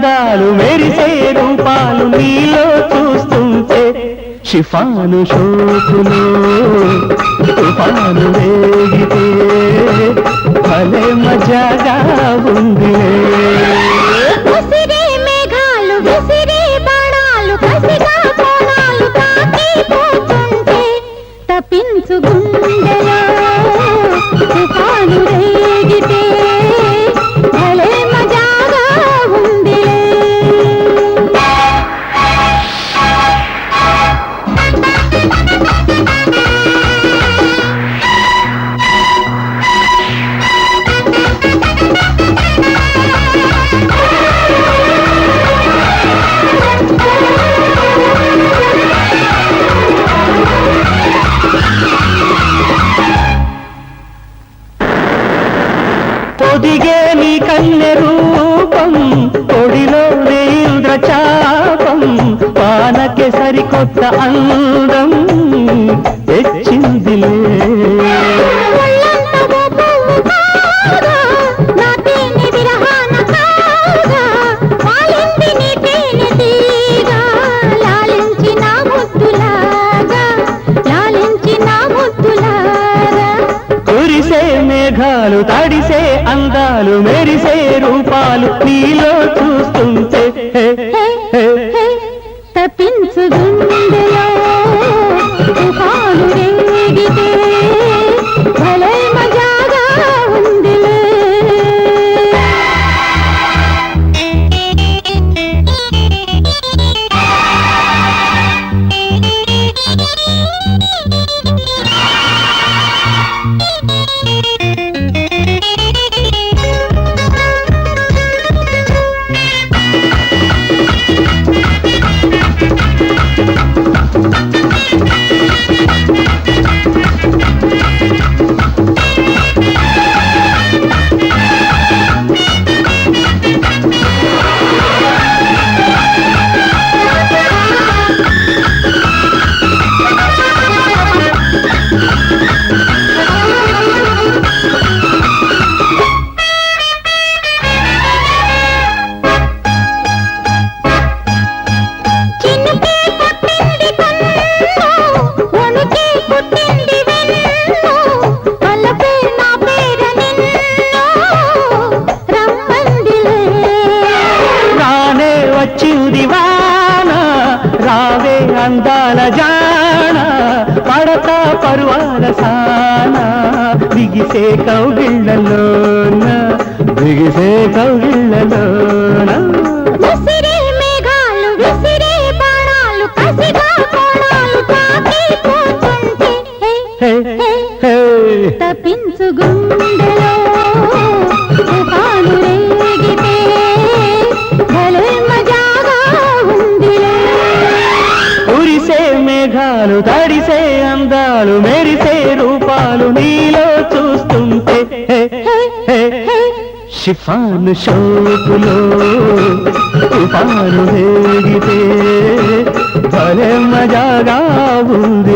అందాలు మెరిసే రూపాలు నీలో చూస్తుంటే షిఫాను షోకులో తుఫాను వేగితే భలే మజాగా ఉంది. విసిరే మేఘాలు విసిరే బాణాలు కసిగా కోణాలు తాకిపోతుంటే తప్పించు గుండెలో తుఫాను రేగితే భలే మజాగా ఉంది. పొదిగే నీ కన్నె రూపం కొడిలోనే ఇంద్రచాపం పానకే సరికొత్త అందం తెచ్చిందిలే. కురిసే మేఘాలు తడిసే అందాలు మెరిసే రూపాలు నీలో చూస్తుంటే తప్పించు గుండెలో తుఫాను రేగితే భలే మజాగా ఉందిలే. రావే అందాల జాన పడతా పరువాల సాన బిగిసే కౌగిళ్ళలోన బిగిసే కౌగిళ్ళలోన. విసిరే మేఘాలు విసిరే బాణాలు కసిగా కోణాలు తాకిపోతుంటే తప్పించు గుండెలో తుఫాను రేగితే భలే మజాగా ఉందిలే. కురిసే మేఘాలు తడిసే అందాలు మెరిసే రూపాలు నీలో చూస్తుంటే షిఫాను షోకులో తుఫాను వేగితే భలే మజాగా ఉంది.